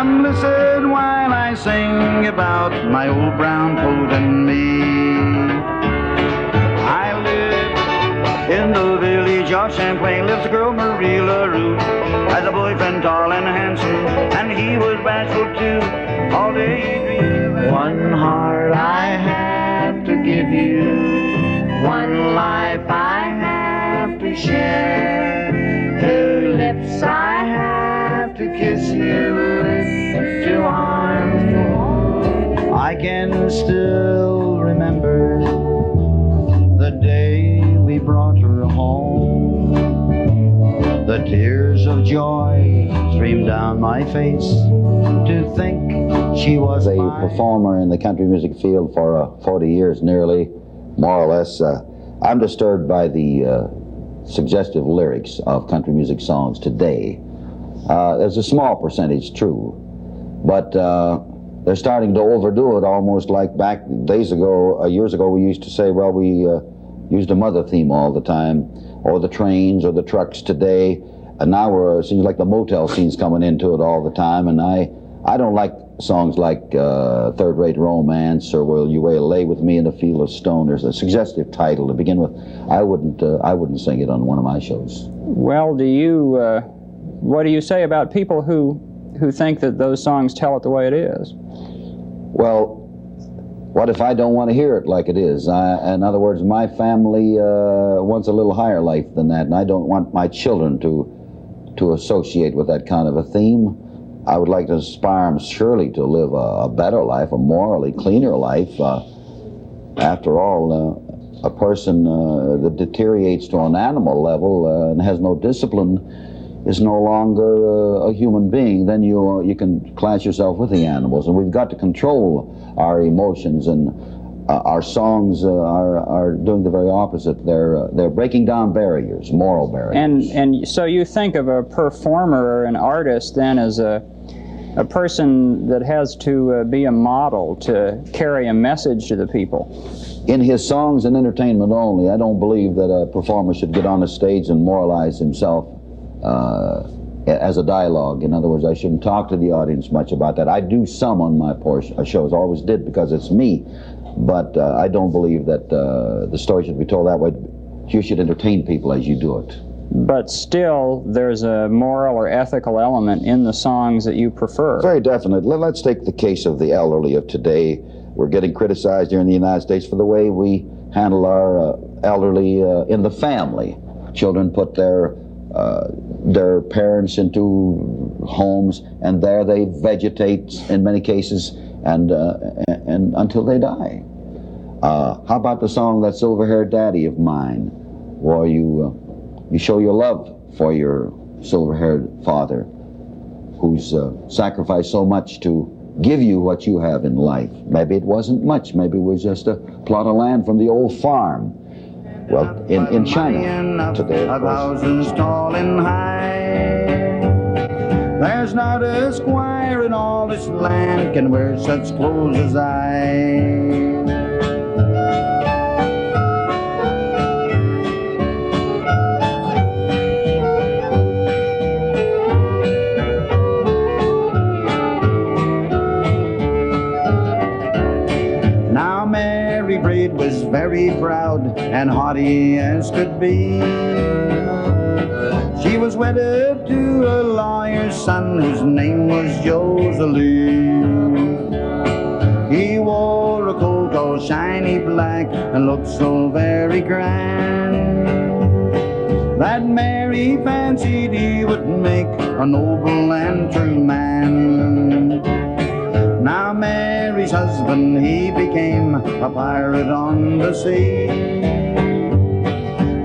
Come listen while I sing about my old brown coat and me. I live in the village of Champlain. Lives a girl, Marie LaRue. Has a boyfriend tall and handsome, and he was bashful too. All day he dreamed. One heart I have to give you, one life I have to share, two lips I have to kiss you, two arms to hold. I can still remember the day we brought her home. The tears of joy streamed down my face to think she was a performer in the country music field for 40 years nearly, more or less. I'm disturbed by the suggestive lyrics of country music songs today. There's a small percentage, true, but they're starting to overdo it, almost like back years ago we used to say, well, we used a mother theme all the time, or the trains or the trucks today, and now it seems like the motel scene's coming into it all the time, and I don't like songs like Third Rate Romance or Will You Lay With Me in a Field of Stone. There's a suggestive title to begin with. I wouldn't sing it on one of my shows. Well, what do you say about people who think that those songs tell it the way it is? Well, what if I don't want to hear it like it is? In other words, my family wants a little higher life than that, and I don't want my children to associate with that kind of a theme. I would like to inspire them, surely, to live a better life, a morally cleaner life. After all, a person that deteriorates to an animal level and has no discipline is no longer a human being. Then you can class yourself with the animals, and we've got to control our emotions, and our songs are doing the very opposite. They're breaking down barriers, moral barriers. And so you think of a performer or an artist then as a person that has to be a model to carry a message to the people. In his songs and entertainment only. I don't believe that a performer should get on a stage and moralize himself as a dialogue. In other words, I shouldn't talk to the audience much about that. I do some on my shows, always did, because it's me. But I don't believe that the story should be told that way. You should entertain people as you do it. But still, there's a moral or ethical element in the songs that you prefer. Very definite. Let's take the case of the elderly of today. We're getting criticized here in the United States for the way we handle our elderly in the family. Children put their parents into homes, and there they vegetate in many cases, and until they die. How about the song "That Silver-Haired Daddy of Mine," where you show your love for your silver-haired father, who's sacrificed so much to give you what you have in life. Maybe it wasn't much. Maybe it was just a plot of land from the old farm. Well, in China today, of course. Thousands tall and high. There's not a squire in all this land can wear such clothes as I. Now Mary Braid was very proud and haughty as could be. She was wedded to a lawyer's son whose name was Joselee. He wore a coat all shiny black and looked so very grand that Mary fancied he would make a noble and true man. Now Mary's husband, he became a pirate on the sea.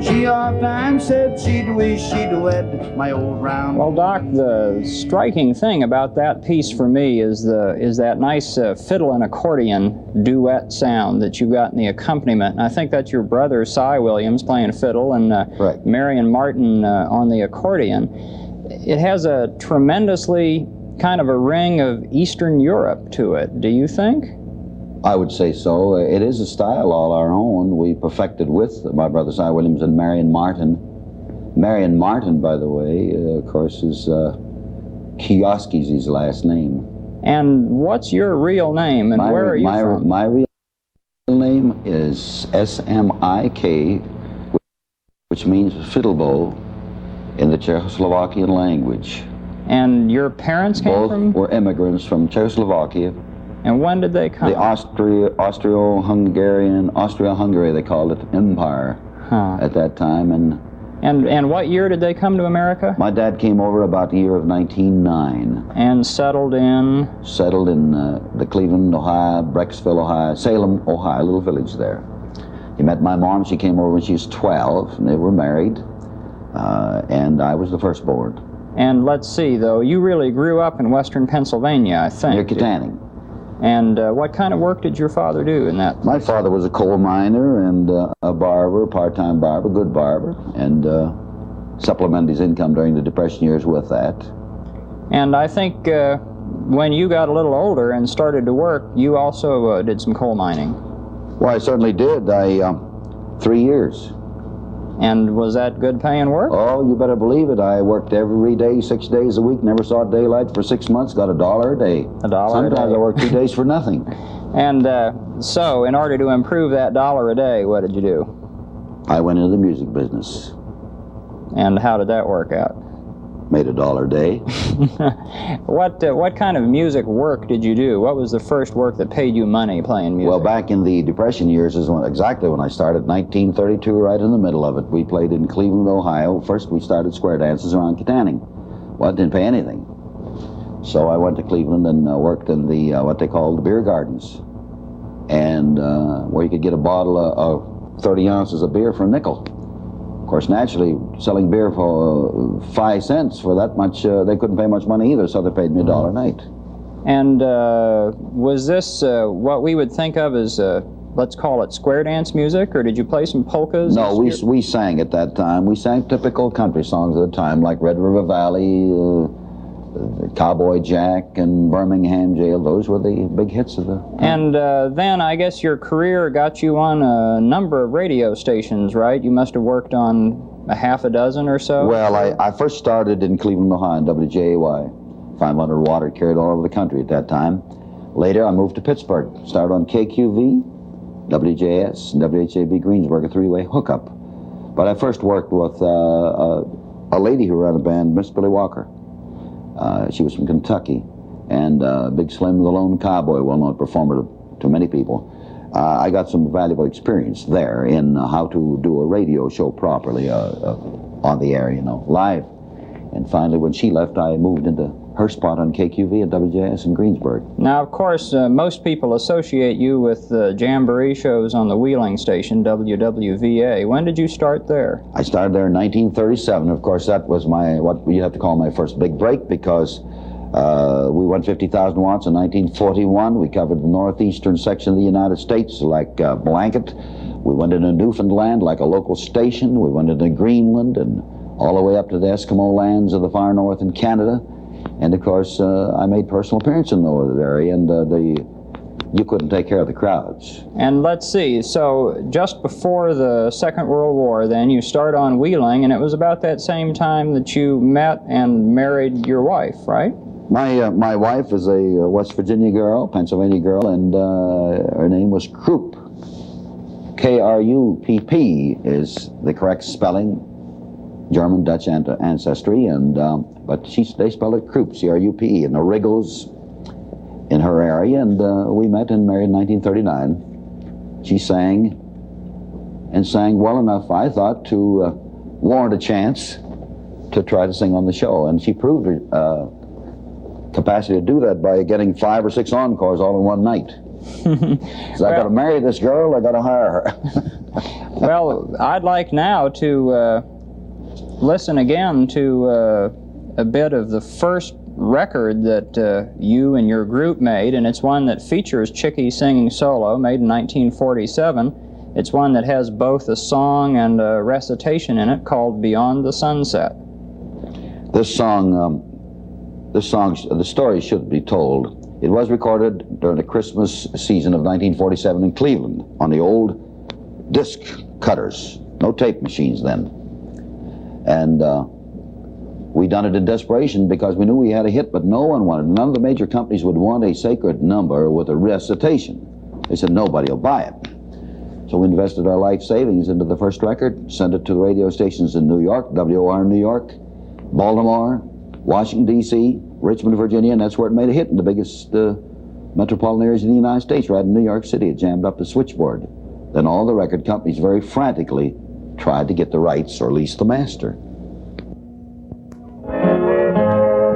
She oftentimes said she'd wish she'd wed my old brown. Well, Doc, the striking thing about that piece for me is that nice fiddle and accordion duet sound that you got in the accompaniment. And I think that's your brother, Cy Williams, playing fiddle, and right. Marion Martin on the accordion. It has a tremendously kind of a ring of Eastern Europe to it, do you think? I would say so. It is a style all our own. We perfected with my brother Cy Williams and Marion Martin. Marion Martin, by the way, of course, is Kioski's his last name. And what's your real name, and where are you from? My real name is S-M-I-K, which means fiddlebow in the Czechoslovakian language. And your parents came Both from? were immigrants from Czechoslovakia. And when did they come? The Austro-Hungary, they called it, empire at that time. And what year did they come to America? My dad came over about the year of 1909. And settled in? Settled in the Cleveland, Ohio, Brecksville, Ohio, Salem, Ohio, a little village there. He met my mom. She came over when she was 12, and they were married. And I was the firstborn. And let's see, though, you really grew up in western Pennsylvania, I think. Near Kittanning. And what kind of work did your father do in that? My father was a coal miner and a barber, part-time barber, good barber, and supplemented his income during the Depression years with that. And I think when you got a little older and started to work, you also did some coal mining. Well, I certainly did. 3 years. And was that good paying work? Oh, you better believe it. I worked every day, 6 days a week, never saw daylight for 6 months, got $1 a day. $1 a day. Sometimes I worked 2 days for nothing. And so, in order to improve that $1 a day, what did you do? I went into the music business. And how did that work out? Made $1 a day. What kind of music work did you do? What was the first work that paid you money playing music? Well, back in the Depression years is exactly when I started, 1932, right in the middle of it. We played in Cleveland, Ohio. First we started square dances around Kittanning. Well, it didn't pay anything. So I went to Cleveland and worked in the what they called the beer gardens, and where you could get a bottle of 30 ounces of beer for a nickel. Of course, naturally, selling beer for 5 cents for that much, they couldn't pay much money either, so they paid me $1 a night. And was this what we would think of as, let's call it square dance music, or did you play some polkas? No, we sang at that time. We sang typical country songs at the time, like Red River Valley, Cowboy Jack, and Birmingham Jail. Those were the big hits of the... And then I guess your career got you on a number of radio stations, right? You must have worked on a half a dozen or so? Well, I first started in Cleveland, Ohio, in WJAY. 500 watt carried all over the country at that time. Later, I moved to Pittsburgh. Started on KQV, WJS, and WHAB Greensburg, a three-way hookup. But I first worked with a lady who ran a band, Miss Billy Walker. She was from Kentucky, and Big Slim the Lone Cowboy, well-known performer to many people. I got some valuable experience there in how to do a radio show properly on the air, you know, live. And finally, when she left, I moved into her spot on KQV at WJS in Greensburg. Now, of course, most people associate you with the jamboree shows on the Wheeling station, WWVA. When did you start there? I started there in 1937. Of course, that was what you have to call my first big break, because we went 50,000 watts in 1941. We covered the northeastern section of the United States like a blanket. We went into Newfoundland like a local station. We went into Greenland and all the way up to the Eskimo lands of the far north in Canada. And of course, I made personal appearances in those area, and you couldn't take care of the crowds. And let's see, so just before the Second World War, then you start on Wheeling, and it was about that same time that you met and married your wife, right? My wife is a West Virginia girl, Pennsylvania girl, and her name was Krupp. K-R-U-P-P is the correct spelling. German, Dutch ancestry, and but they spelled it Krupp, C-R-U-P-E, in the Riggles in her area, and we met and married in 1939. She sang, and sang well enough, I thought, to warrant a chance to try to sing on the show, and she proved her capacity to do that by getting 5 or 6 encores all in one night. So I got to marry this girl, I got to hire her. Well, I'd like now to listen again to a bit of the first record that you and your group made, and it's one that features Chickie singing solo, made in 1947. It's one that has both a song and a recitation in it called Beyond the Sunset. The story should be told. It was recorded during the Christmas season of 1947 in Cleveland on the old disc cutters, no tape machines then. And We done it in desperation because we knew we had a hit, but no one wanted it. None of the major companies would want a sacred number with a recitation. They said nobody will buy it. So we invested our life savings into the first record, sent it to the radio stations in New York, WOR in New York, Baltimore, Washington, D.C., Richmond, Virginia, and that's where it made a hit in the biggest metropolitan areas in the United States, right in New York City. It jammed up the switchboard. Then all the record companies very frantically tried to get the rights or lease the master.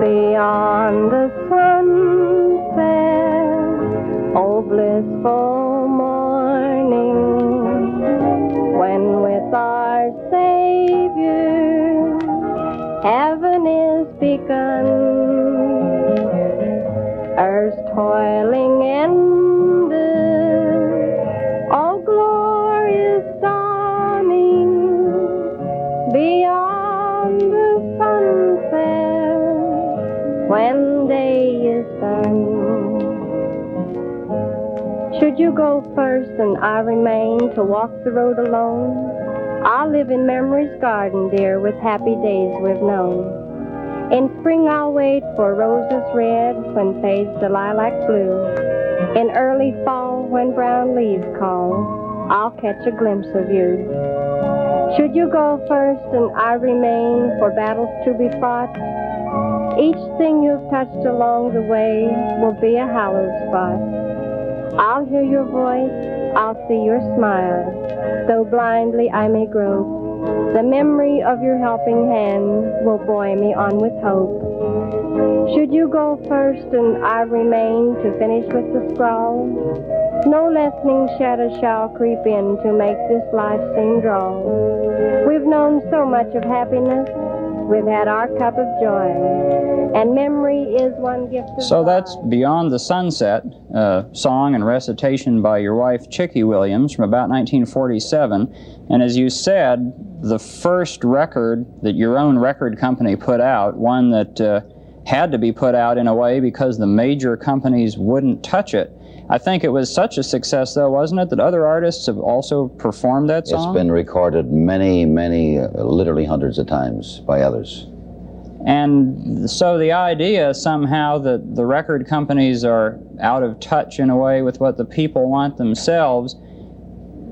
Beyond the sunset, oh blissful morning, when with our Savior heaven is begun, earth's toiling ended, all glorious dawning, beyond the sunset, when day is done. Should you go first and I remain to walk the road alone, I'll live in memory's garden, dear, with happy days we've known. In spring I'll wait for roses red when fades the lilac blue. In early fall when brown leaves call, I'll catch a glimpse of you. Should you go first and I remain for battles to be fought, each thing you've touched along the way will be a hallowed spot. I'll hear your voice, I'll see your smile, though blindly I may grope. The memory of your helping hand will buoy me on with hope. Should you go first and I remain to finish with the scrawl, no lessening shadow shall creep in to make this life seem dull. We've known so much of happiness, we've had our cup of joy, and memory is one gift of So God. that's Beyond the Sunset, song and recitation by your wife, Chicky Williams, from about 1947. And as you said, the first record that your own record company put out, one that had to be put out in a way because the major companies wouldn't touch it. I think it was such a success, though, wasn't it, that other artists have also performed that song? It's been recorded many, literally hundreds of times by others. And so the idea somehow that the record companies are out of touch in a way with what the people want themselves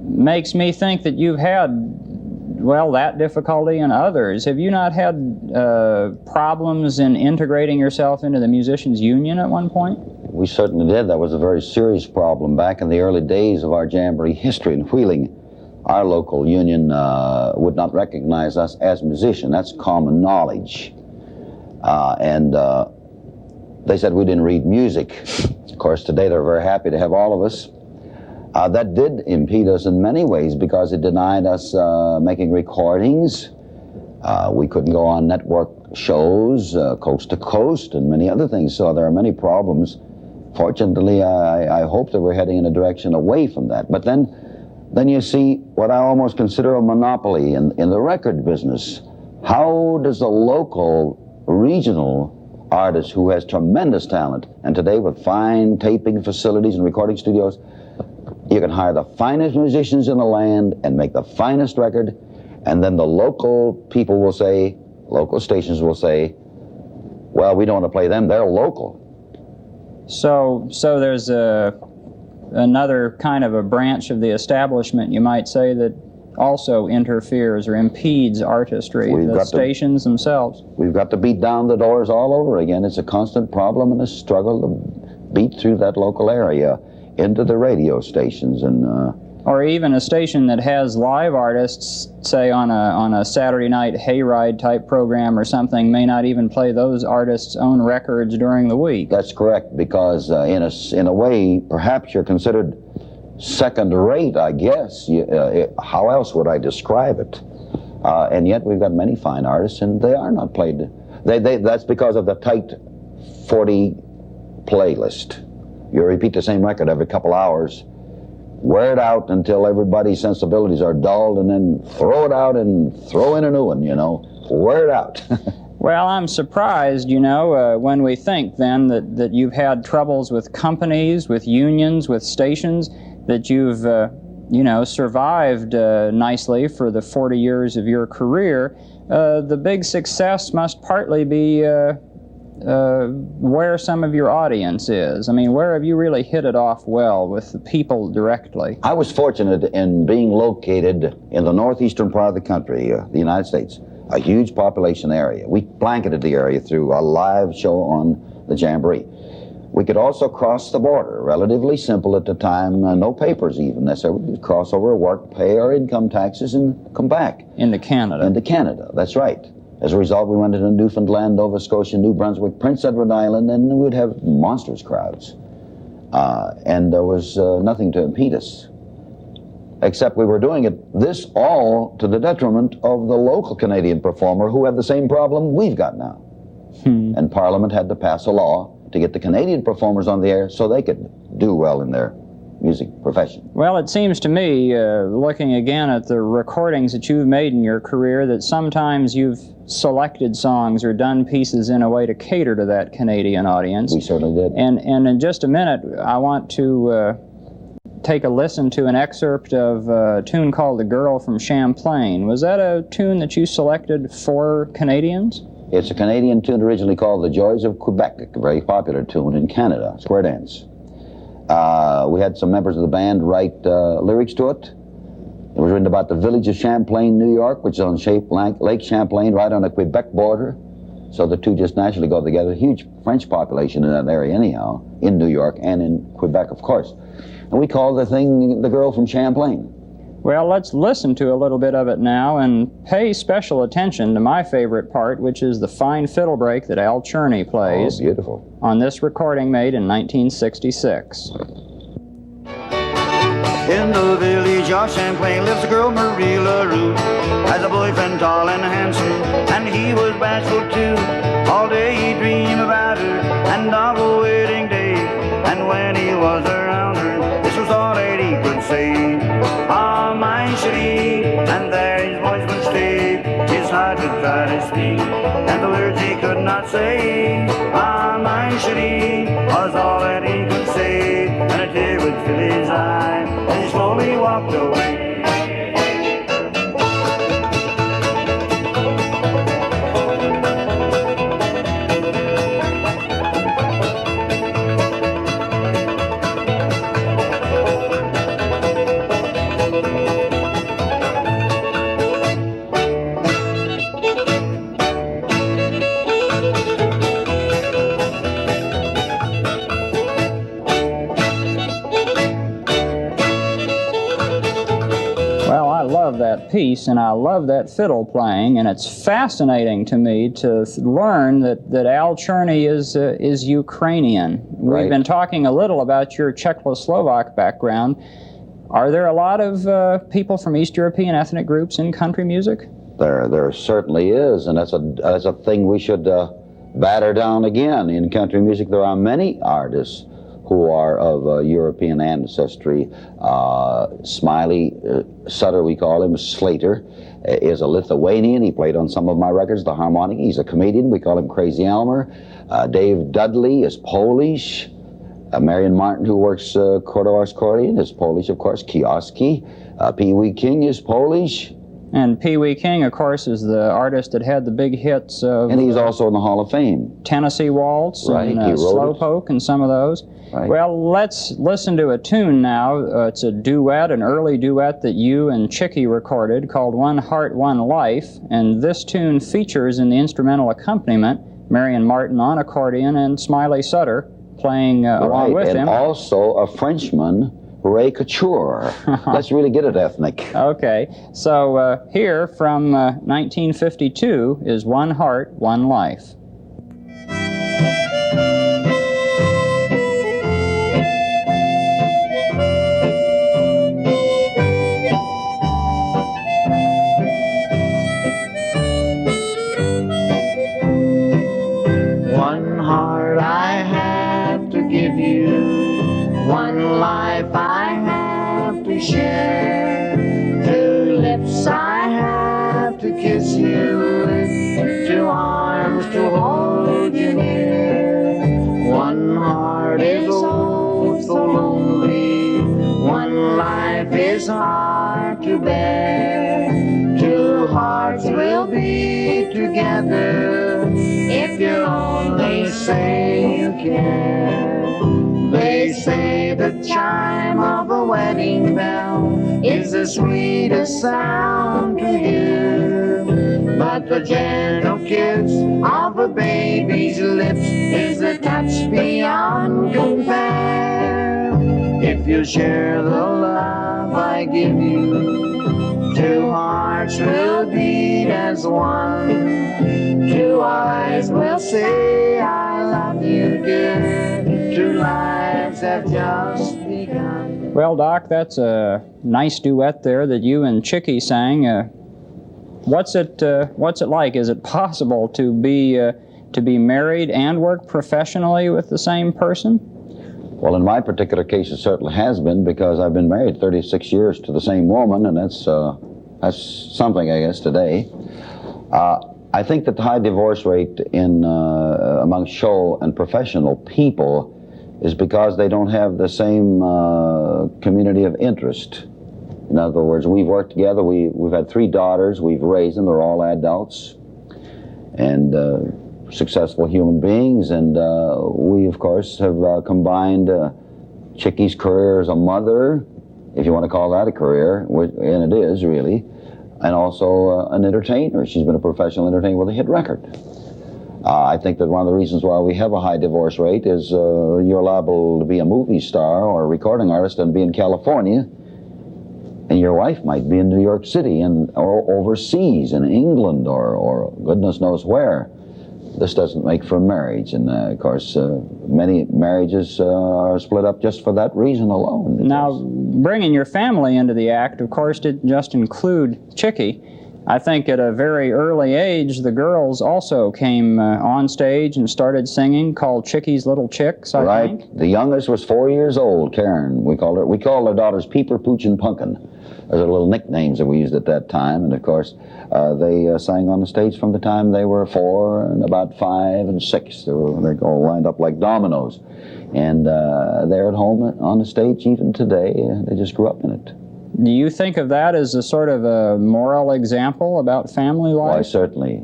makes me think that you've had, well, that difficulty and others. Have you not had problems in integrating yourself into the Musicians Union at one point? We certainly did. That was a very serious problem back in the early days of our Jamboree history in Wheeling. Our local union would not recognize us as musicians. That's common knowledge. And they said we didn't read music. Of course, today they're very happy to have all of us. That did impede us in many ways because it denied us making recordings. We couldn't go on network shows, coast to coast, and many other things. So there are many problems. Fortunately, I hope that we're heading in a direction away from that. But then you see what I almost consider a monopoly in the record business. How does a local, regional artist who has tremendous talent, and today with fine taping facilities and recording studios, you can hire the finest musicians in the land and make the finest record, and then the local people will say, local stations will say, well, we don't want to play them, they're local. So there's another kind of a branch of the establishment, you might say, that also interferes or impedes artistry, the stations themselves. We've got to beat down the doors all over again. It's a constant problem and a struggle to beat through that local area into the radio stations. And or even a station that has live artists, say on a Saturday night hayride type program or something, may not even play those artists' own records during the week. That's correct, because in a way, perhaps you're considered second rate, I guess. How else would I describe it? And yet we've got many fine artists, and they are not played. That's because of the tight 40 playlist. You repeat the same record every couple hours, wear it out until everybody's sensibilities are dulled, and then throw it out and throw in a new one, wear it out. Well, I'm surprised, when we think then that you've had troubles with companies, with unions, with stations, that you've, survived nicely for the 40 years of your career. the big success must partly be where some of your audience is. I mean, where have you really hit it off well with the people directly? I was fortunate in being located in the northeastern part of the country, the United States, a huge population area. We blanketed the area through a live show on the Jamboree. We could also cross the border, relatively simple at the time, no papers even necessarily. We could cross over, work, pay our income taxes, and come back. Into Canada. Into Canada, that's right. As a result, we went into Newfoundland, Nova Scotia, New Brunswick, Prince Edward Island, and we'd have monstrous crowds. And there was nothing to impede us, except we were doing this all to the detriment of the local Canadian performer who had the same problem we've got now. And Parliament had to pass a law to get the Canadian performers on the air so they could do well in their music profession. Well, it seems to me, looking again at the recordings that you've made in your career, that sometimes you've selected songs or done pieces in a way to cater to that Canadian audience. We certainly did. And in just a minute, I want to take a listen to an excerpt of a tune called The Girl from Champlain. Was that a tune that you selected for Canadians? It's a Canadian tune originally called The Joys of Quebec, a very popular tune in Canada, square dance. We had some members of the band write lyrics to it. It was written about the village of Champlain, New York, which is on Lake Champlain, right on the Quebec border. So the two just naturally go together. A huge French population in that area anyhow, in New York and in Quebec, of course. And we called the thing The Girl from Champlain. Well, let's listen to a little bit of it now and pay special attention to my favorite part, which is the fine fiddle break that Al Cherney plays. Oh, beautiful. On this recording made in 1966. In the village of Champlain lives a girl, Marie LaRue. Has a boyfriend tall and handsome, and he was bashful too. All day he'd dream about her, and of a wedding day. And when he was around her, this was all that he could say. Ah, my chérie, and there his voice would stay. His heart would try to speak, and the words he could not say. Ah, my chérie, was all that he could say. And a tear would fill his eye, and he slowly walked away. That piece, and I love that fiddle playing, and it's fascinating to me to learn that Al Cherney is Ukrainian. Right. We've been talking a little about your Czechoslovak background. Are there a lot of people from East European ethnic groups in country music? There certainly is, and that's a thing we should batter down again. In country music, there are many artists who are of European ancestry. Smiley Sutter, we call him, Slater, is a Lithuanian. He played on some of my records, the harmonic. He's a comedian. We call him Crazy Elmer. Dave Dudley is Polish. Marion Martin, who works Cordovar's accordion, is Polish, of course. Kioski. Pee Wee King is Polish. And Pee Wee King, of course, is the artist that had the big hits of... And he's also in the Hall of Fame. Tennessee Waltz, right, and he wrote Slowpoke, and some of those. Right. Well, let's listen to a tune now. It's a duet, an early duet that you and Chicky recorded called One Heart, One Life. And this tune features in the instrumental accompaniment Marion Martin on accordion and Smiley Sutter playing along with and him. Also a Frenchman, Ray Couture. Let's really get it ethnic. Okay, so here from 1952 is One Heart, One Life. One heart I have to give you, one life I have to share, two lips I have to kiss you with, two arms to hold you near. One heart is oh so lonely, one life is hard to bear, two hearts will be care. They say the chime of a wedding bell is the sweetest sound to hear, but the gentle kiss of a baby's lips is a touch beyond compare. If you share the love I give you, two hearts will beat as one. Two eyes will say I love you, dear. Two lives have just begun. Well, Doc, that's a nice duet there that you and Chicky sang. What's it like? Is it possible to be married and work professionally with the same person? Well, in my particular case, it certainly has been, because I've been married 36 years to the same woman, and that's something, I guess, today. I think that the high divorce rate among show and professional people is because they don't have the same community of interest. In other words, we've worked together. We've had 3 daughters. We've raised them. They're all adults and successful human beings. And we, of course, have combined Chicky's career as a mother, if you want to call that a career, and it is really, and also an entertainer. She's been a professional entertainer with a hit record. I think that one of the reasons why we have a high divorce rate is you're liable to be a movie star or a recording artist and be in California, and your wife might be in New York City or overseas in England or goodness knows where. This doesn't make for marriage, and of course many marriages are split up just for that reason alone. Now, bringing your family into the act, of course, didn't just include Chicky. I think at a very early age, the girls also came on stage and started singing, called Chicky's Little Chicks, I think. Right. The youngest was 4 years old, Karen. We called our daughters Peeper, Pooch, and Punkin. Those are little nicknames that we used at that time, and of course they sang on the stage from the time they were 4 and about 5 and 6. They all lined up like dominoes, and they're at home on the stage even today. They just grew up in it. Do you think of that as a sort of a moral example about family life? Why, certainly.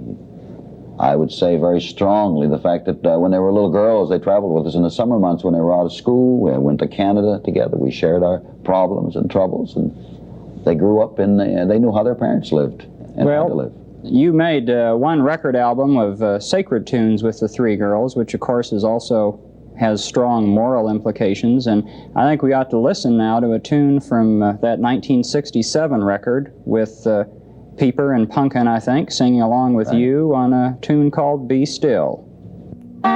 I would say very strongly the fact that when they were little girls, they traveled with us in the summer months when they were out of school. We went to Canada together. We shared our problems and troubles, and they grew up and they knew how their parents lived and how to live. You made one record album of sacred tunes with the 3 girls, which of course has strong moral implications, and I think we ought to listen now to a tune from that 1967 record with Peeper and Punkin, I think, singing along with you on a tune called Be Still. Each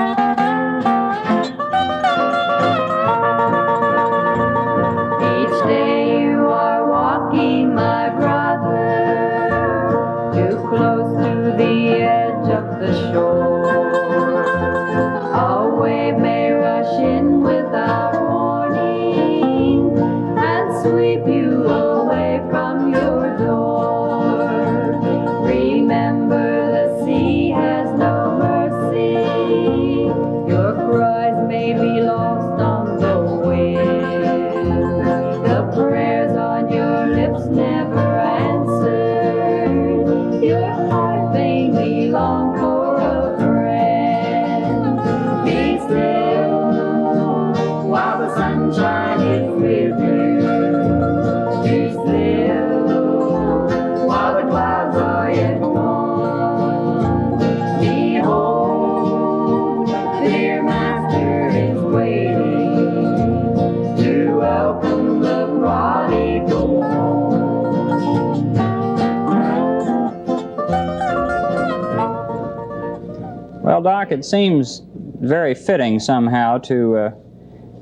day you are walking, my brother, too close to the edge of the shore. A wave may rush in without warning and sweep you away from your door. Remember, the sea has no mercy. Your cries may be lost on the wind. The prayers on your lips never answered. Your heart vainly longs for a friend. Be still while the sunshine is with you. Be still while the clouds are yet gone. Behold, the dear Master is waiting to welcome the prodigal home. Well, Doc, it seems very fitting somehow to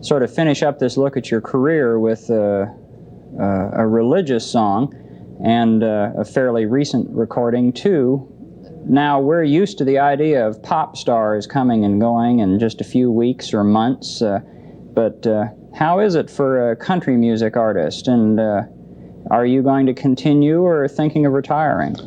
sort of finish up this look at your career with a religious song, and a fairly recent recording too. Now, we're used to the idea of pop stars coming and going in just a few weeks or months, but how is it for a country music artist, and are you going to continue or thinking of retiring?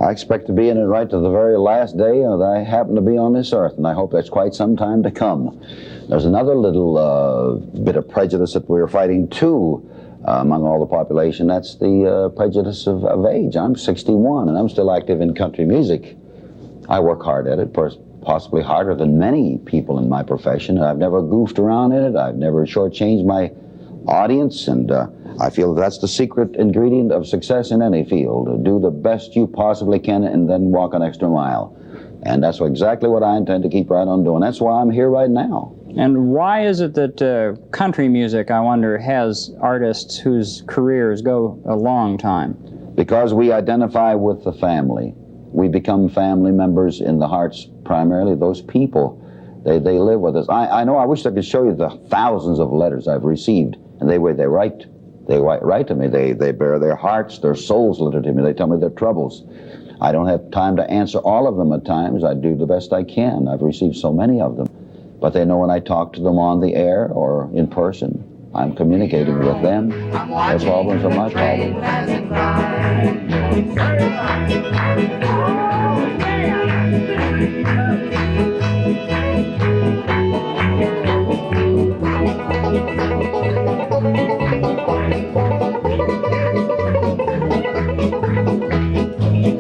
I expect to be in it right to the very last day that I happen to be on this earth, and I hope that's quite some time to come. There's another little bit of prejudice that we're fighting too among all the population. That's the prejudice of age. I'm 61 and I'm still active in country music. I work hard at it. possibly harder than many people in my profession. I've never goofed around in it. I've never shortchanged my audience, and I feel that's the secret ingredient of success in any field. Do the best you possibly can and then walk an extra mile. And that's exactly what I intend to keep right on doing. That's why I'm here right now. And why is it that country music, I wonder, has artists whose careers go a long time? Because we identify with the family. We become family members in the hearts, primarily, those people. They live with us. I know, I wish I could show you the thousands of letters I've received, and they write to me. They bear their hearts, their souls letter to me. They tell me their troubles. I don't have time to answer all of them at times. I do the best I can. I've received so many of them. But they know when I talk to them on the air or in person, I'm communicating with them. Their problems are my problems.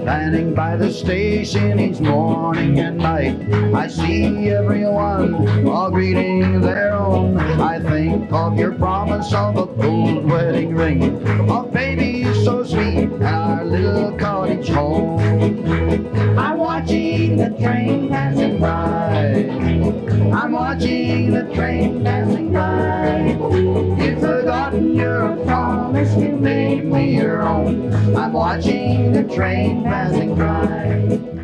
Standing by the station each morning and night, I see everyone all greeting their own. I think of your promise of a gold wedding ring, of babies so sweet and our little cottage home. I'm watching the train passing by. I'm watching the train passing by. You've forgotten your promise, you made me your own. I'm watching the train passing by.